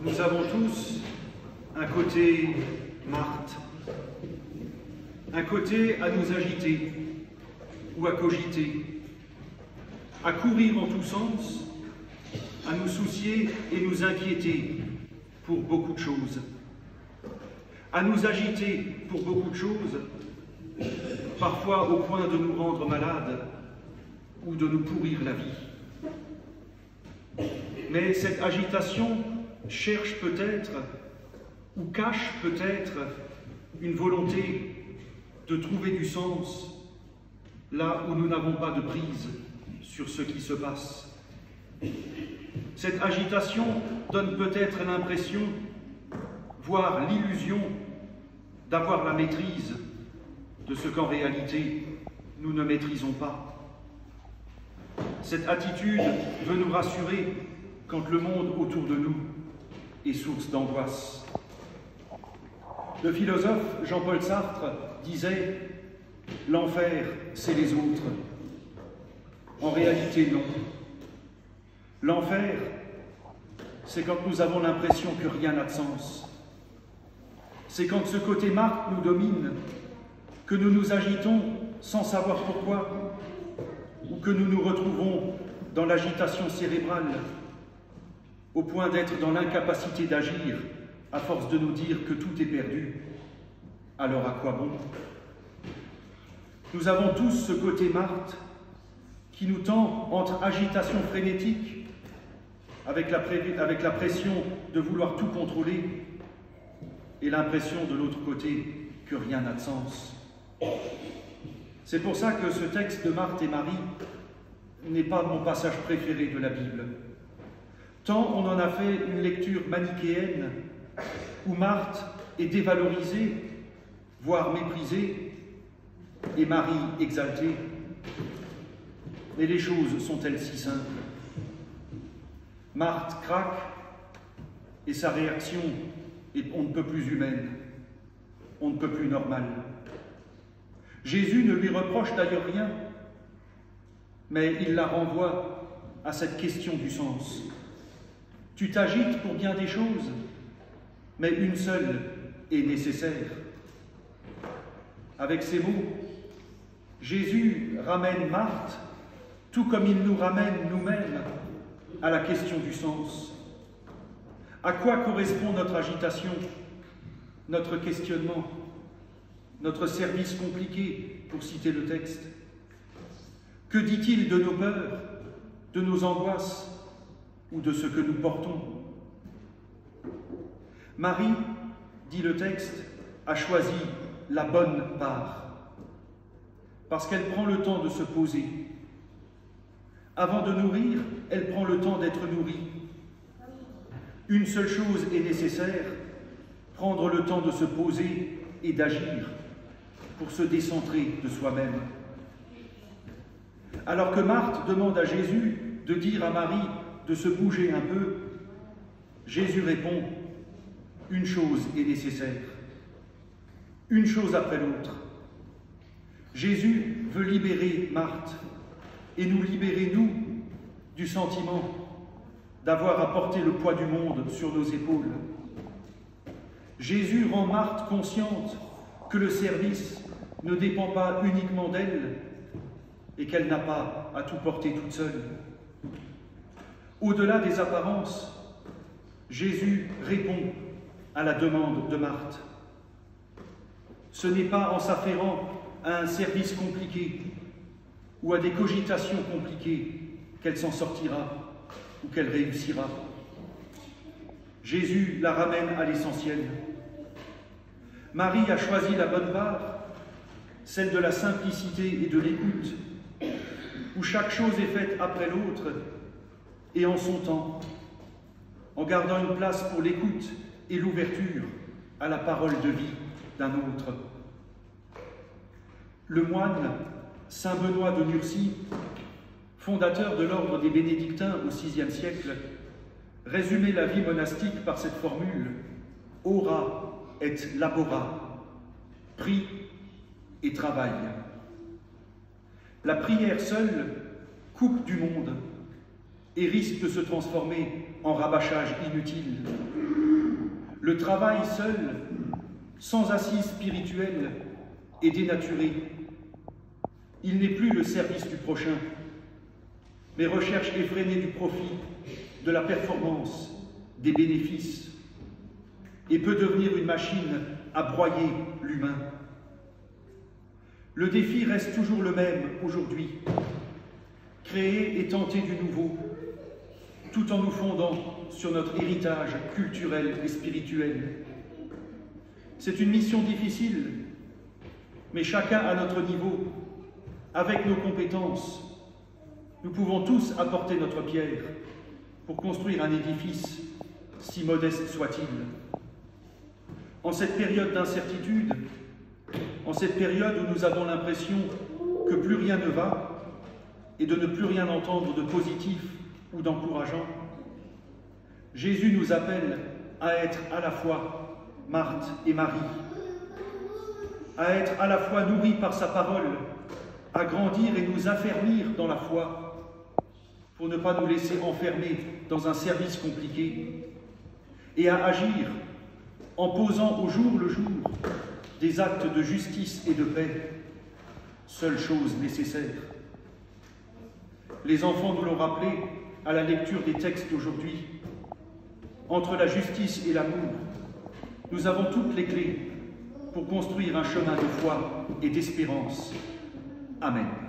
Nous avons tous un côté Marthe, un côté à nous agiter ou à cogiter, à courir en tous sens, à nous soucier et nous inquiéter pour beaucoup de choses, à nous agiter pour beaucoup de choses, parfois au point de nous rendre malades ou de nous pourrir la vie. Mais cette agitation cherche peut-être ou cache peut-être une volonté de trouver du sens là où nous n'avons pas de prise sur ce qui se passe. Cette agitation donne peut-être l'impression, voire l'illusion, d'avoir la maîtrise de ce qu'en réalité nous ne maîtrisons pas. Cette attitude veut nous rassurer quand le monde autour de nous est source d'angoisse. Le philosophe Jean-Paul Sartre disait « L'enfer, c'est les autres ». En réalité, non. L'enfer, c'est quand nous avons l'impression que rien n'a de sens. C'est quand ce côté Marthe nous domine, que nous nous agitons sans savoir pourquoi, ou que nous nous retrouvons dans l'agitation cérébrale, au point d'être dans l'incapacité d'agir, à force de nous dire que tout est perdu. Alors à quoi bon? Nous avons tous ce côté Marthe qui nous tend entre agitation frénétique, avec la pression de vouloir tout contrôler, et l'impression de l'autre côté que rien n'a de sens. C'est pour ça que ce texte de Marthe et Marie n'est pas mon passage préféré de la Bible. Tant on en a fait une lecture manichéenne où Marthe est dévalorisée, voire méprisée, et Marie exaltée. Mais les choses sont-elles si simples? Marthe craque et sa réaction est on ne peut plus humaine, on ne peut plus normale. Jésus ne lui reproche d'ailleurs rien, mais il la renvoie à cette question du sens. Tu t'agites pour bien des choses, mais une seule est nécessaire. Avec ces mots, Jésus ramène Marthe, tout comme il nous ramène nous-mêmes, à la question du sens. À quoi correspond notre agitation, notre questionnement, notre service compliqué, pour citer le texte? Que dit-il de nos peurs, de nos angoisses ou de ce que nous portons? Marie, dit le texte, a choisi la bonne part, parce qu'elle prend le temps de se poser. Avant de nourrir, elle prend le temps d'être nourrie. Une seule chose est nécessaire, prendre le temps de se poser et d'agir pour se décentrer de soi-même. Alors que Marthe demande à Jésus de dire à Marie de se bouger un peu, Jésus répond « Une chose est nécessaire, une chose après l'autre ». Jésus veut libérer Marthe et nous libérer, nous, du sentiment d'avoir à porter le poids du monde sur nos épaules. Jésus rend Marthe consciente que le service ne dépend pas uniquement d'elle et qu'elle n'a pas à tout porter toute seule. Au-delà des apparences, Jésus répond à la demande de Marthe. Ce n'est pas en s'affairant à un service compliqué ou à des cogitations compliquées qu'elle s'en sortira ou qu'elle réussira. Jésus la ramène à l'essentiel. Marie a choisi la bonne part, celle de la simplicité et de l'écoute, où chaque chose est faite après l'autre et en son temps, en gardant une place pour l'écoute et l'ouverture à la parole de vie d'un autre. Le moine Saint Benoît de Nursie, fondateur de l'ordre des Bénédictins au VIe siècle, résumait la vie monastique par cette formule « ora et labora », prie et travail. La prière seule coupe du monde et risque de se transformer en rabâchage inutile. Le travail seul, sans assise spirituelle, est dénaturé. Il n'est plus le service du prochain, mais recherche effrénée du profit, de la performance, des bénéfices, et peut devenir une machine à broyer l'humain. Le défi reste toujours le même aujourd'hui, créer et tenter du nouveau, tout en nous fondant sur notre héritage culturel et spirituel. C'est une mission difficile, mais chacun à notre niveau, avec nos compétences, nous pouvons tous apporter notre pierre pour construire un édifice, si modeste soit-il. En cette période d'incertitude, en cette période où nous avons l'impression que plus rien ne va et de ne plus rien entendre de positif ou d'encourageant, Jésus nous appelle à être à la fois Marthe et Marie, à être à la fois nourris par sa parole, à grandir et nous affermir dans la foi, pour ne pas nous laisser enfermer dans un service compliqué, et à agir en posant au jour le jour des actes de justice et de paix, seule chose nécessaire. Les enfants nous l'ont rappelé à la lecture des textes d'aujourd'hui. Entre la justice et l'amour, nous avons toutes les clés pour construire un chemin de foi et d'espérance. Amen.